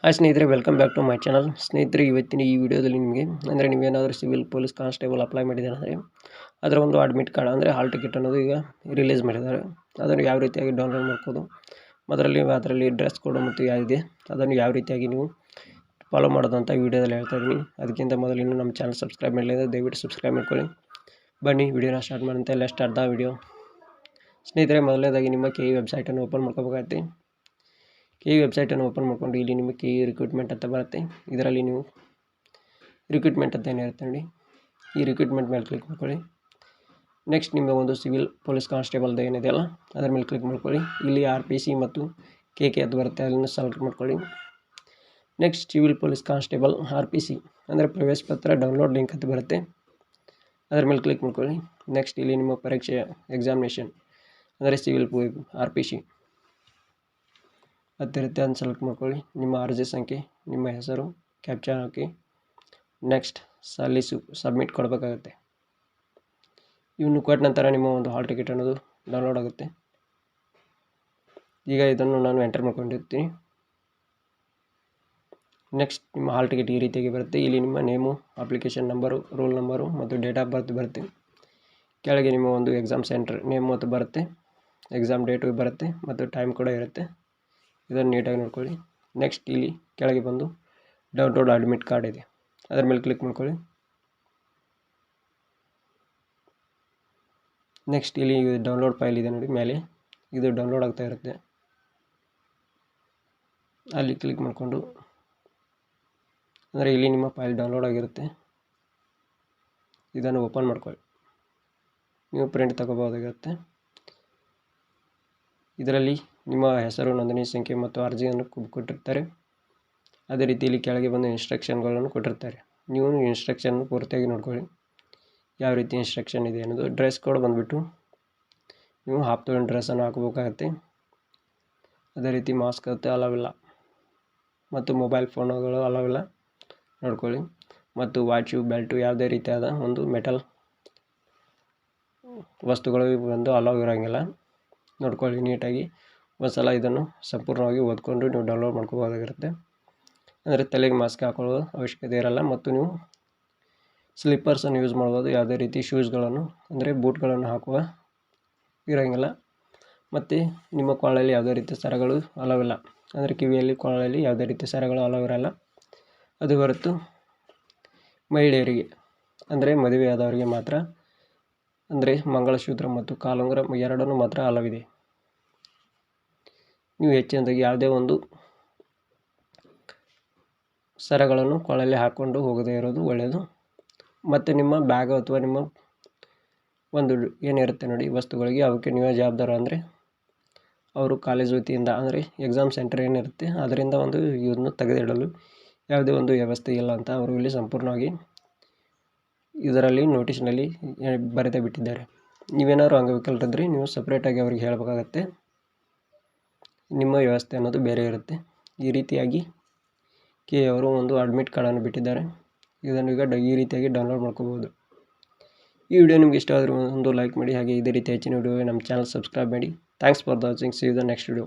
Hi ಸ್ನೇಹಿತರೆ, welcome back to my channel. ಸ್ನೇಹಿತರೆ, ಇವತ್ತಿನ ಈ ವಿಡಿಯೋದಲ್ಲಿ ನಿಮಗೆ ಅಂದರೆ ನೀವೇನಾದರೂ ಸಿವಿಲ್ ಪೊಲೀಸ್ ಕಾನ್ಸ್ಟೇಬಲ್ ಅಪ್ಲೈ ಮಾಡಿದ್ದೀರ ಅಂದರೆ ಅದರ ಒಂದು ಅಡ್ಮಿಟ್ ಕಾರ್ಡ್ ಅಂದರೆ ಹಾಲ್ ಟಿಕೆಟ್ ಅನ್ನೋದು ಈಗ ರಿಲೀಸ್ ಮಾಡಿದ್ದಾರೆ. ಅದನ್ನು ಯಾವ ರೀತಿಯಾಗಿ ಡೌನ್ಲೋಡ್ ಮಾಡ್ಬೋದು, ಅದರಲ್ಲಿ ಡ್ರೆಸ್ ಕೋಡ್ ಮತ್ತು ಯಾವಿದೆ ಅದನ್ನು ಯಾವ ರೀತಿಯಾಗಿ ನೀವು ಫಾಲೋ ಮಾಡೋದಂತ ವಿಡಿಯೋದಲ್ಲಿ ಹೇಳ್ತಾ ಇದ್ದೀನಿ. ಅದಕ್ಕಿಂತ ಮೊದಲು ಇನ್ನೂ ನಮ್ಮ ಚಾನಲ್ ಸಬ್ಸ್ಕ್ರೈಬ್ ಮಾಡಲಿಲ್ಲ, ದಯವಿಟ್ಟು ಸಬ್ಸ್ಕ್ರೈಬ್ ಮಾಡ್ಕೊಳ್ಳಿ. ಬನ್ನಿ ವಿಡಿಯೋನ ಸ್ಟಾರ್ಟ್ ಮಾಡೋಂತ. ಎಲ್ಲ ಸ್ಟಾರ್ಟ್ ದ ವಿಡಿಯೋ. ಸ್ನೇಹಿತರೆ, ಮೊದಲನೇದಾಗಿ ನಿಮ್ಮ KE ವೆಬ್ಸೈಟನ್ನು ಓಪನ್ ಮಾಡ್ಕೋಬೇಕಾಗುತ್ತೆ. KE ವೆಬ್ಸೈಟನ್ನು ಓಪನ್ ಮಾಡ್ಕೊಂಡು ಇಲ್ಲಿ ನಿಮಗೆ KE ರಿಕ್ರೂಟ್ಮೆಂಟ್ ಅಂತ ಬರುತ್ತೆ. ಇದರಲ್ಲಿ ನೀವು ರಿಕ್ರೂಟ್ಮೆಂಟ್ ಅಂತ ಏನಿರುತ್ತೆ ನೋಡಿ, ಈ ರಿಕ್ರೂಟ್ಮೆಂಟ್ ಮೇಲೆ ಕ್ಲಿಕ್ ಮಾಡ್ಕೊಳ್ಳಿ. ನೆಕ್ಸ್ಟ್ ನಿಮ್ಮ ಒಂದು ಸಿವಿಲ್ ಪೊಲೀಸ್ ಕಾನ್ಸ್ಟೇಬಲ್ದು ಏನಿದೆಯಲ್ಲ ಅದರ ಮೇಲೆ ಕ್ಲಿಕ್ ಮಾಡ್ಕೊಳ್ಳಿ. ಇಲ್ಲಿ RPC ಮತ್ತು KK ಅಂತ ಬರುತ್ತೆ, ಅದನ್ನು ಸೆಲೆಕ್ಟ್ ಮಾಡ್ಕೊಳ್ಳಿ. Next civil police constable RPC ಅಂದರೆ ಪ್ರವೇಶ ಪತ್ರ ಡೌನ್ಲೋಡ್ ಲಿಂಕ್ ಅಂತ ಬರುತ್ತೆ, ಅದರ ಮೇಲೆ ಕ್ಲಿಕ್ ಮಾಡ್ಕೊಳ್ಳಿ. ನೆಕ್ಸ್ಟ್ ಇಲ್ಲಿ ನಿಮ್ಮ ಪರೀಕ್ಷೆಯ ಎಕ್ಸಾಮಿನೇಷನ್ ಅಂದರೆ ಸಿವಿಲ್ RPC ಅದಿರುತ್ತೆ, ಅದನ್ನು ಸೆಲೆಕ್ಟ್ ಮಾಡ್ಕೊಳ್ಳಿ. ನಿಮ್ಮ ಅರ್ಜಿ ಸಂಖ್ಯೆ, ನಿಮ್ಮ ಹೆಸರು, ಕ್ಯಾಪ್ಚರ್ ಹಾಕಿ ನೆಕ್ಸ್ಟ್ ಸಬ್ಮಿಟ್ ಕೊಡಬೇಕಾಗುತ್ತೆ. ಇವನ್ನು ಕೊಟ್ಟ ನಂತರ ನಿಮ್ಮ ಒಂದು ಹಾಲ್ ಟಿಕೆಟ್ ಅನ್ನೋದು ಡೌನ್ಲೋಡ್ ಆಗುತ್ತೆ. ಈಗ ಇದನ್ನು ನಾನು ಎಂಟರ್ ಮಾಡ್ಕೊಂಡಿರ್ತೀನಿ. ನೆಕ್ಸ್ಟ್ ನಿಮ್ಮ ಹಾಲ್ ಟಿಕೆಟ್ ಈ ರೀತಿಯಾಗಿ ಬರುತ್ತೆ. ಇಲ್ಲಿ ನಿಮ್ಮ name, application number, roll number ಮತ್ತು ಡೇಟ್ ಆಫ್ ಬರ್ತ್ ಬರುತ್ತೆ. ಕೆಳಗೆ ನಿಮ್ಮ ಒಂದು ಎಕ್ಸಾಮ್ ಸೆಂಟರ್ ನೇಮ್ ಮತ್ತು ಬರುತ್ತೆ, ಎಕ್ಸಾಮ್ ಡೇಟು ಬರುತ್ತೆ ಮತ್ತು ಟೈಮ್ ಕೂಡ ಇರುತ್ತೆ. ಇದನ್ನು ನೀಟಾಗಿ ನೋಡ್ಕೊಳ್ಳಿ. ನೆಕ್ಸ್ಟ್ ಇಲ್ಲಿ ಕೆಳಗೆ ಬಂದು ಡೌನ್ಲೋಡ್ ಅಡ್ಮಿಟ್ ಕಾರ್ಡ್ ಇದೆ, ಅದರ ಮೇಲೆ ಕ್ಲಿಕ್ ಮಾಡ್ಕೊಳ್ಳಿ. ನೆಕ್ಸ್ಟ್ ಇಲ್ಲಿ ಡೌನ್ಲೋಡ್ ಫೈಲ್ ಇದೆ ನೋಡಿ ಮೇಲೆ, ಇದು ಡೌನ್ಲೋಡ್ ಆಗ್ತಾ ಇರುತ್ತೆ. ಅಲ್ಲಿ ಕ್ಲಿಕ್ ಮಾಡಿಕೊಂಡು ಅಂದರೆ ಇಲ್ಲಿ ನಿಮ್ಮ ಫೈಲ್ ಡೌನ್ಲೋಡ್ ಆಗಿರುತ್ತೆ, ಇದನ್ನು ಓಪನ್ ಮಾಡ್ಕೊಳ್ಳಿ. ನೀವು ಪ್ರಿಂಟ್ ತಗೋಬೋದಾಗಿರುತ್ತೆ. ಇದರಲ್ಲಿ ನಿಮ್ಮ ಹೆಸರು, ನೋಂದಣಿ ಸಂಖ್ಯೆ ಮತ್ತು ಅರ್ಜಿಯನ್ನು ಕೊಟ್ಟಿರ್ತಾರೆ. ಅದೇ ರೀತಿ ಇಲ್ಲಿ ಕೆಳಗೆ ಬಂದು ಇನ್ಸ್ಟ್ರಕ್ಷನ್ಗಳನ್ನು ಕೊಟ್ಟಿರ್ತಾರೆ. ನೀವು ಇನ್ಸ್ಟ್ರಕ್ಷನ್ ಪೂರ್ತಿಯಾಗಿ ನೋಡ್ಕೊಳ್ಳಿ, ಯಾವ ರೀತಿ ಇನ್ಸ್ಟ್ರಕ್ಷನ್ ಇದೆ ಅನ್ನೋದು. ಡ್ರೆಸ್ ಕೋಡ್ ಬಂದುಬಿಟ್ಟು ನೀವು ಹಾಫ್ ತೊಗೊಂಡು ಡ್ರೆಸ್ಸನ್ನು ಹಾಕಬೇಕಾಗತ್ತೆ. ಅದೇ ರೀತಿ ಮಾಸ್ಕ್ ಅಂತ ಅಲವಿಲ್ಲ ಮತ್ತು ಮೊಬೈಲ್ ಫೋನುಗಳು ಅಲವಿಲ್ಲ ನೋಡ್ಕೊಳ್ಳಿ. ಮತ್ತು ವಾಚು, ಬೆಲ್ಟು ಯಾವುದೇ ರೀತಿಯಾದ ಒಂದು ಮೆಟಲ್ ವಸ್ತುಗಳು ಒಂದು ಅಲವ್ ಇರೋಂಗಿಲ್ಲ ನೋಡ್ಕೊಳ್ಳಿ ನೀಟಾಗಿ. ಒಂದ್ಸಲ ಇದನ್ನು ಸಂಪೂರ್ಣವಾಗಿ ಓದ್ಕೊಂಡು ನೀವು ಡೌನ್ಲೋಡ್ ಮಾಡ್ಕೋಬೋದಾಗಿರುತ್ತೆ. ಅಂದರೆ ತಲೆಗೆ ಮಾಸ್ಕ್ ಹಾಕೊಳ್ಳೋ ಅವಶ್ಯಕತೆ ಇರಲ್ಲ ಮತ್ತು ನೀವು ಸ್ಲಿಪ್ಪರ್ಸನ್ನು ಯೂಸ್ ಮಾಡ್ಬೋದು. ಯಾವುದೇ ರೀತಿ ಶೂಸ್ಗಳನ್ನು ಅಂದರೆ ಬೂಟ್ಗಳನ್ನು ಹಾಕುವ ಇರೋಂಗಿಲ್ಲ. ಮತ್ತು ನಿಮ್ಮ ಕೊಳ್ಳಲ್ಲಿ ಯಾವುದೇ ರೀತಿ ಸರಗಳು ಅಲವಿಲ್ಲ, ಅಂದರೆ ಕಿವಿಯಲ್ಲಿ, ಕೊಳ್ಳಲ್ಲಿ ಯಾವುದೇ ರೀತಿ ಸರಗಳು ಅಲವ್ ಇರಲ್ಲ. ಅದು ಹೊರತು ಮಹಿಳೆಯರಿಗೆ ಅಂದರೆ ಮದುವೆಯಾದವರಿಗೆ ಮಾತ್ರ ಅಂದರೆ ಮಂಗಳಸೂತ್ರ ಮತ್ತು ಕಾಲುಂಗುರ ಎರಡನ್ನೂ ಮಾತ್ರ ಅಲವಿದೆ. ನೀವು ಹೆಚ್ಚಿನದಾಗಿ ಯಾವುದೇ ಒಂದು ಸರಗಳನ್ನು ಕೊಳ್ಳಲ್ಲಿ ಹಾಕ್ಕೊಂಡು ಹೋಗದೇ ಇರೋದು ಒಳ್ಳೆಯದು. ಮತ್ತು ನಿಮ್ಮ ಬ್ಯಾಗ್ ಅಥವಾ ನಿಮ್ಮ ಒಂದು ಏನಿರುತ್ತೆ ನೋಡಿ ವಸ್ತುಗಳಿಗೆ, ಅವಕ್ಕೆ ನೀವೇ ಜವಾಬ್ದಾರ. ಅಂದರೆ ಅವರು ಕಾಲೇಜ್ ವತಿಯಿಂದ ಅಂದರೆ ಎಕ್ಸಾಮ್ ಸೆಂಟರ್ ಏನಿರುತ್ತೆ ಅದರಿಂದ ಒಂದು ಇದನ್ನು ತೆಗೆದಿಡಲು ಯಾವುದೇ ಒಂದು ವ್ಯವಸ್ಥೆ ಇಲ್ಲ ಅಂತ ಅವರು ಇಲ್ಲಿ ಸಂಪೂರ್ಣವಾಗಿ ಇದರಲ್ಲಿ ನೋಟಿಸ್ನಲ್ಲಿ ಬರೆದೇ ಬಿಟ್ಟಿದ್ದಾರೆ. ನೀವೇನಾದ್ರು ಅಂಗವಿಕಲರಿದ್ದರೆ ನೀವು ಸಪ್ರೇಟಾಗಿ ಅವ್ರಿಗೆ ಹೇಳಬೇಕಾಗತ್ತೆ, ನಿಮ್ಮ ವ್ಯವಸ್ಥೆ ಅನ್ನೋದು ಬೇರೆ ಇರುತ್ತೆ. ಈ ರೀತಿಯಾಗಿ KE ಅವರು ಒಂದು ಅಡ್ಮಿಟ್ ಕಾರ್ಡನ್ನು ಬಿಟ್ಟಿದ್ದಾರೆ. ಇದನ್ನು ಈಗ ಈ ರೀತಿಯಾಗಿ ಡೌನ್ಲೋಡ್ ಮಾಡ್ಕೋಬೋದು. ಈ ವಿಡಿಯೋ ನಿಮ್ಗೆ ಇಷ್ಟ ಆದರೆ ಒಂದು ಲೈಕ್ ಮಾಡಿ, ಹಾಗೆ ಇದೇ ರೀತಿ ಹೆಚ್ಚಿನ ವಿಡಿಯೋ ನಮ್ಮ ಚಾನಲ್ ಸಬ್ಸ್ಕ್ರೈಬ್ ಮಾಡಿ. Thanks for watching. See you the next video.